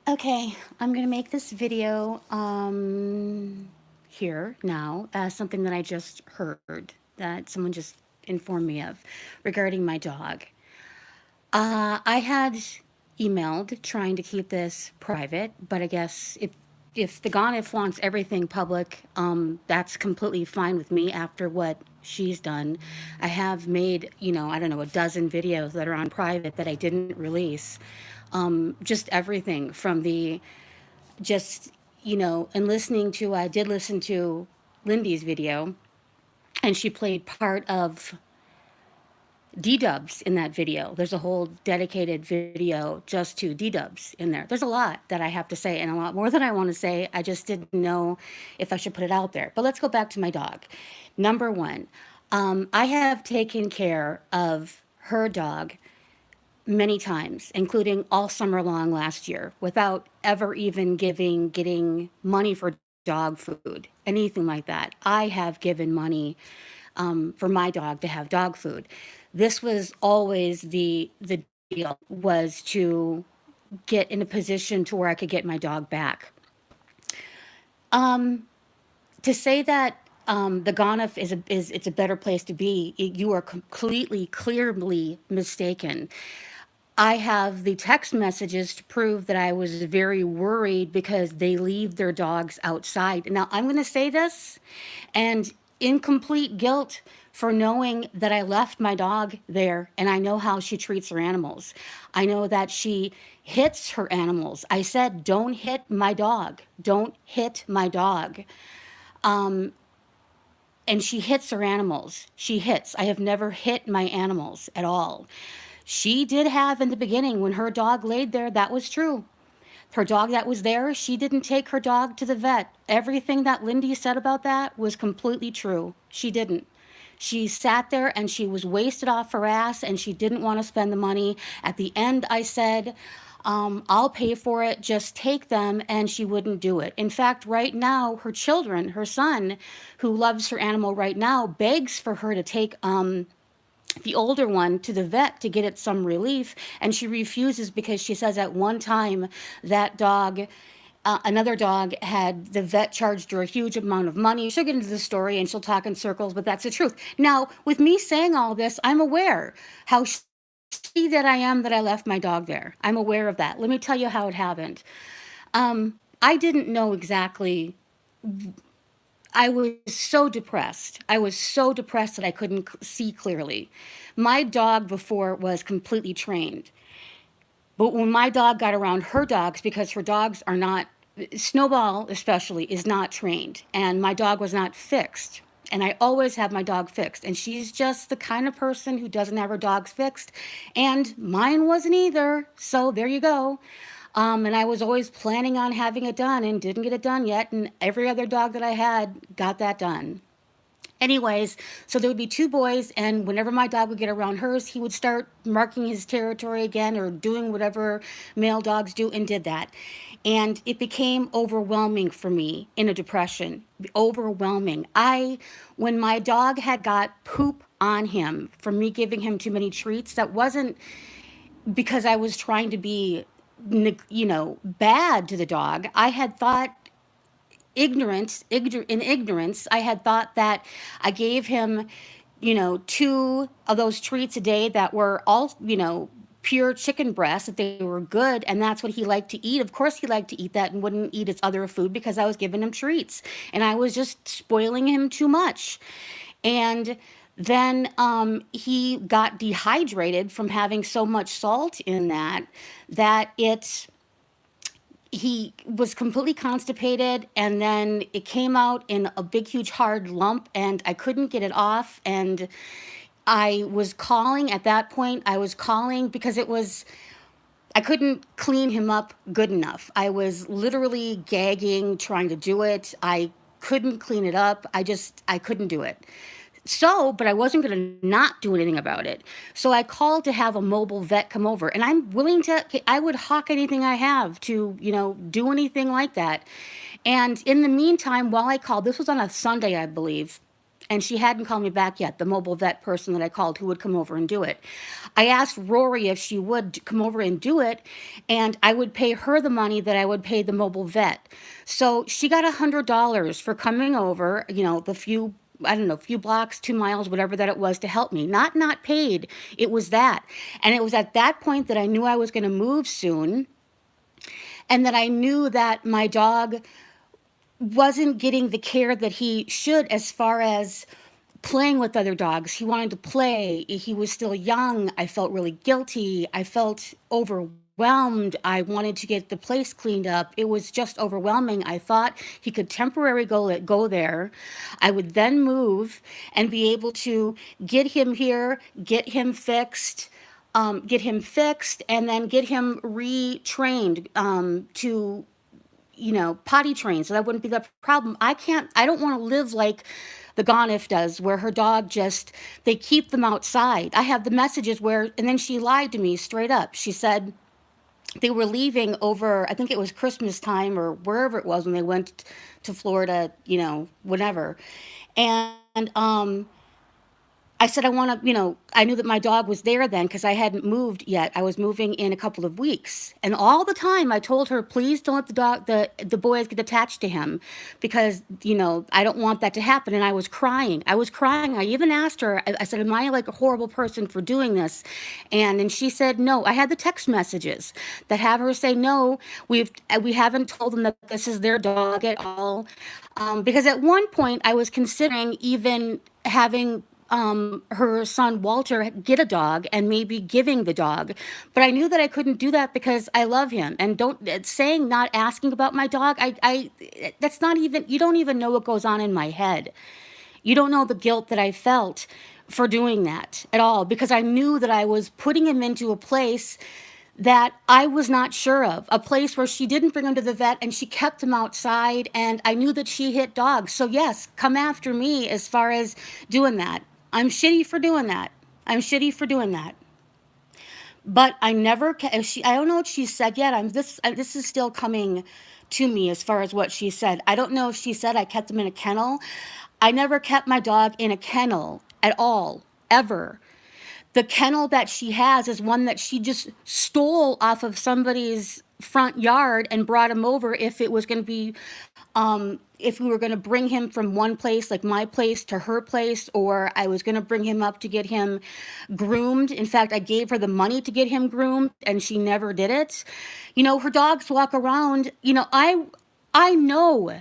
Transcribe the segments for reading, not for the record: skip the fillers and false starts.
Okay, I'm gonna make this video here now, something that I just heard that someone just informed me of regarding my dog. I had emailed trying to keep this private, but I guess if the Gonif wants everything public, that's completely fine with me after what she's done. I have made, I don't know, a dozen videos that are on private that I didn't release. Just everything from the just and listening to I did listen to Lindy's video, and she played part of D-dubs in that video. There's a whole dedicated video just to D-dubs in there. There's a lot that I have to say, and a lot more than I want to say. I just didn't know if I should put it out there. But let's go back to my dog. Number one, I have taken care of her dog many times, including all summer long last year, without ever even getting money for dog food, anything like that. I have given money for my dog to have dog food. This was always the deal, was to get in a position to where I could get my dog back. To say that the Gonif is it's a better place to be, you are completely, clearly mistaken. I have the text messages to prove that I was very worried because they leave their dogs outside. Now, I'm going to say this, and in complete guilt for knowing that I left my dog there, and I know how she treats her animals. I know that she hits her animals. I said, don't hit my dog. Don't hit my dog. And she hits her animals. She hits. I have never hit my animals at all. She did have in the beginning when her dog laid there, that was true. Her dog that was there, she didn't take her dog to the vet. Everything that Lindy said about that was completely true. She didn't. She sat there and she was wasted off her ass and she didn't want to spend the money. At the end, I said, I'll pay for it, just take them, and she wouldn't do it. In fact, right now, her children, her son, who loves her animal right now, begs for her to take the older one to the vet to get it some relief, and she refuses because she says at one time that dog another dog had the vet charged her a huge amount of money. She'll get into the story and she'll talk in circles, but that's the truth. Now, with me saying all this, I'm aware how shitty that I am that I left my dog there. I'm aware of that. Let me tell you how it happened. I didn't know exactly. I was so depressed. I was so depressed that I couldn't see clearly. My dog before was completely trained. But when my dog got around her dogs, because her dogs are not, Snowball especially, is not trained. And my dog was not fixed. And I always have my dog fixed. And she's just the kind of person who doesn't have her dogs fixed. And mine wasn't either. So there you go. And I was always planning on having it done and didn't get it done yet. And every other dog that I had got that done. Anyways, so there would be two boys, and whenever my dog would get around hers, he would start marking his territory again or doing whatever male dogs do, and did that. And it became overwhelming for me in a depression. Overwhelming. When my dog had got poop on him from me giving him too many treats, that wasn't because I was trying to be, bad to the dog. I had thought in ignorance, I had thought that I gave him, two of those treats a day that were all, pure chicken breast, that they were good, and that's what he liked to eat. Of course, he liked to eat that and wouldn't eat his other food because I was giving him treats, and I was just spoiling him too much. And then he got dehydrated from having so much salt in that he was completely constipated, and then it came out in a big huge hard lump and I couldn't get it off. And I was calling at that point. I was calling because I couldn't clean him up good enough. I was literally gagging trying to do it. I couldn't clean it up. I couldn't do it. So, but I wasn't going to not do anything about it. So I called to have a mobile vet come over, and I would hawk anything I have to, do anything like that. And in the meantime, while I called, this was on a Sunday, I believe, And she hadn't called me back yet, the mobile vet person that I called who would come over and do it. I asked Rory if she would come over and do it, and I would pay her the money that I would pay the mobile vet. So she got $100 for coming over, the few, I don't know, few blocks, 2 miles, whatever that it was, to help me. Not paid. It was that. And it was at that point that I knew I was going to move soon, and that I knew that my dog wasn't getting the care that he should as far as playing with other dogs. He wanted to play. He was still young. I felt really guilty. I felt overwhelmed. I wanted to get the place cleaned up. It was just overwhelming. I thought he could temporarily go there. I would then move and be able to get him here, get him fixed, and then get him retrained to potty trained, so that wouldn't be the problem. I don't want to live like the Gonif does, where her dog they keep them outside. I have the messages and then she lied to me straight up. She said they were leaving over, I think it was Christmas time or wherever it was when they went to Florida, whatever. And I said, I knew that my dog was there then because I hadn't moved yet. I was moving in a couple of weeks. And all the time I told her, please don't let the boys get attached to him because, I don't want that to happen. And I was crying. I even asked her, I said, am I like a horrible person for doing this? And she said, no. I had the text messages that have her say, no, we haven't told them that this is their dog at all. Because at one point I was considering even having her son Walter get a dog and maybe giving the dog. But I knew that I couldn't do that because I love him. And not asking about my dog, that's not even, you don't even know what goes on in my head. You don't know the guilt that I felt for doing that at all, because I knew that I was putting him into a place that I was not sure of, a place where she didn't bring him to the vet and she kept him outside, and I knew that she hit dogs. So yes, come after me as far as doing that. I'm shitty for doing that. But I never, I don't know what she said yet. This is still coming to me as far as what she said. I don't know if she said I kept him in a kennel. I never kept my dog in a kennel at all, ever. The kennel that she has is one that she just stole off of somebody's front yard and brought him over if it was going to be, if we were going to bring him from one place, like my place, to her place, or I was going to bring him up to get him groomed. In fact, I gave her the money to get him groomed, and she never did it. Her dogs walk around. I know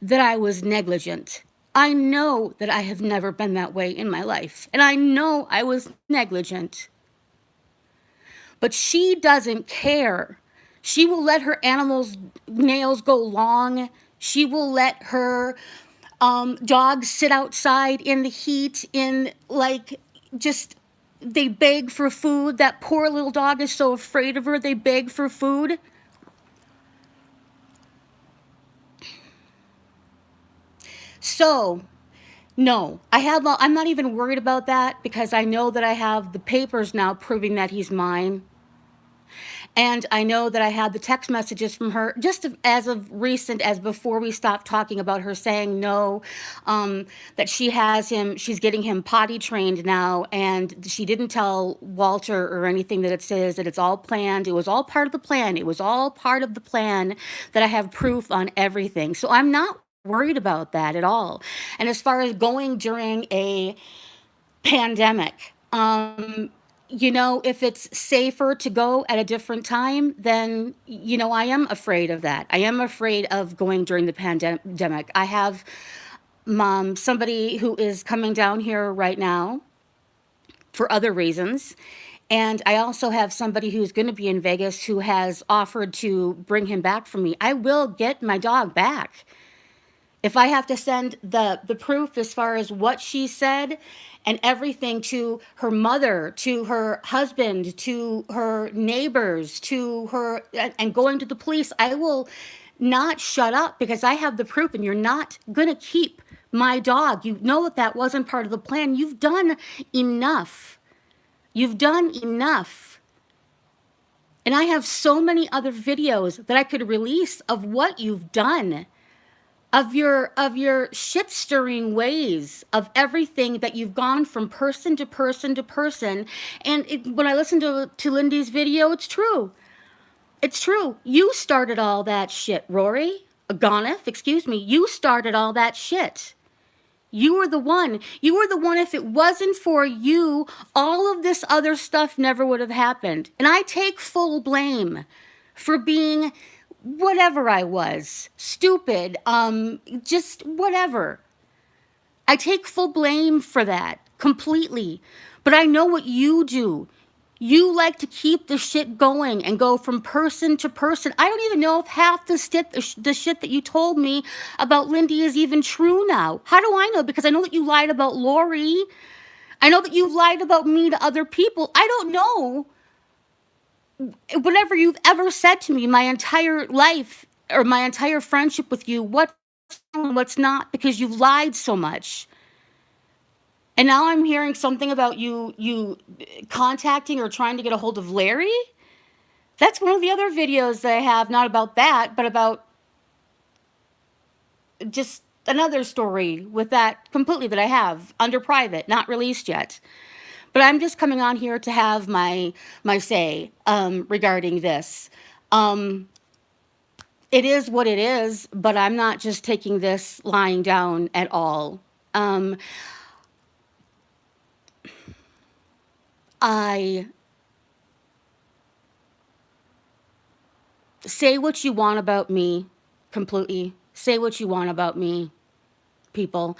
that I was negligent. I know that I have never been that way in my life, and I know I was negligent. But she doesn't care. She will let her animals' nails go long. She will let her dogs sit outside in the heat, they beg for food. That poor little dog is so afraid of her, they beg for food. So, no, I'm not even worried about that because I know that I have the papers now proving that he's mine. And I know that I had the text messages from her just as of recent as before we stopped talking about her saying no, that she's getting him potty trained now. And she didn't tell Walter or anything, that it says that it's all planned. It was all part of the plan. That I have proof on everything. So I'm not worried about that at all. And as far as going during a pandemic, if it's safer to go at a different time, then, I am afraid of that. I am afraid of going during the pandemic. I have somebody who is coming down here right now for other reasons. And I also have somebody who's going to be in Vegas who has offered to bring him back for me. I will get my dog back. If I have to send the proof as far as what she said and everything to her mother, to her husband, to her neighbors, and going to the police, I will not shut up because I have the proof, and you're not going to keep my dog. You know that wasn't part of the plan. You've done enough. And I have so many other videos that I could release of what you've done. of your shit stirring ways of everything that you've gone from person to person to person. And when I listen to Lindy's video, it's true. It's true. You started all that shit, Rory. Gonif, excuse me. You started all that shit. You were the one. You were the one. If it wasn't for you, all of this other stuff never would have happened. And I take full blame for being whatever I was. Stupid. Just whatever. I take full blame for that completely. But I know what you do. You like to keep the shit going and go from person to person. I don't even know if half the shit that you told me about Lindy is even true now. How do I know? Because I know that you lied about Lori. I know that you've lied about me to other people. I don't know whatever you've ever said to me my entire life or my entire friendship with you, what's true and what's not, because you've lied so much. And now I'm hearing something about you contacting or trying to get a hold of Larry. That's one of the other videos that I have, not about that, but about just another story with that completely that I have under private, not released yet. But I'm just coming on here to have my say regarding this. It is what it is, but I'm not just taking this lying down at all. I say what you want about me completely. Say what you want about me, people.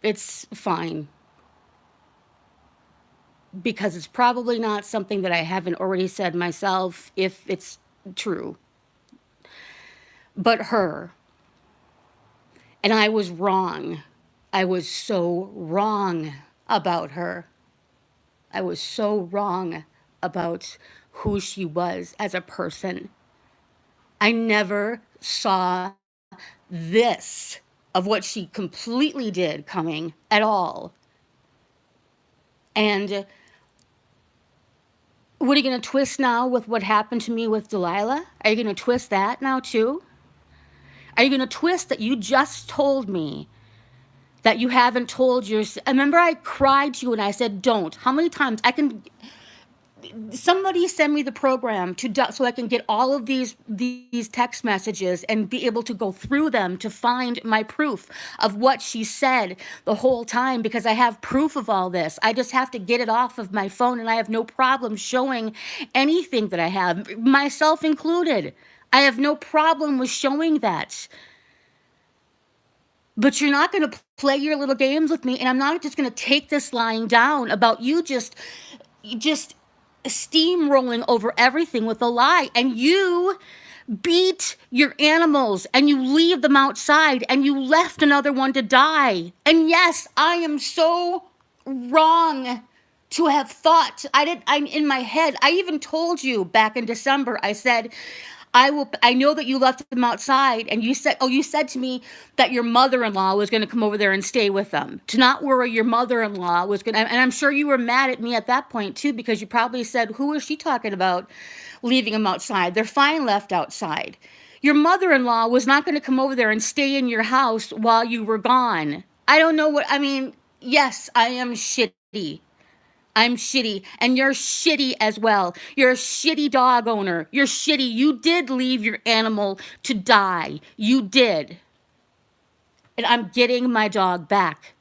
It's fine. Because it's probably not something that I haven't already said myself, if it's true. But her. And I was wrong. I was so wrong about her. I was so wrong about who she was as a person. I never saw this of what she completely did coming at all. And what are you going to twist now with what happened to me with Delilah? Are you going to twist that now too? Are you going to twist that you just told me that you haven't told your... I remember I cried to you and I said, don't. How many times? Somebody send me the program so I can get all of these text messages and be able to go through them to find my proof of what she said the whole time, because I have proof of all this. I just have to get it off of my phone, and I have no problem showing anything that I have, myself included. I have no problem with showing that. But you're not going to play your little games with me, and I'm not just going to take this lying down about you just steamrolling over everything with a lie. And you beat your animals and you leave them outside and you left another one to die. And yes, I am so wrong to have thought. I'm in my head. I even told you back in December, I said, I know that you left them outside, and you said to me that your mother-in-law was going to come over there and stay with them. To not worry, your mother-in-law was going to, and I'm sure you were mad at me at that point too, because you probably said, who is she talking about leaving them outside? They're fine left outside. Your mother-in-law was not going to come over there and stay in your house while you were gone. I don't know what, I mean, yes, I am shitty. I'm shitty, and you're shitty as well. You're a shitty dog owner. You're shitty. You did leave your animal to die. You did. And I'm getting my dog back.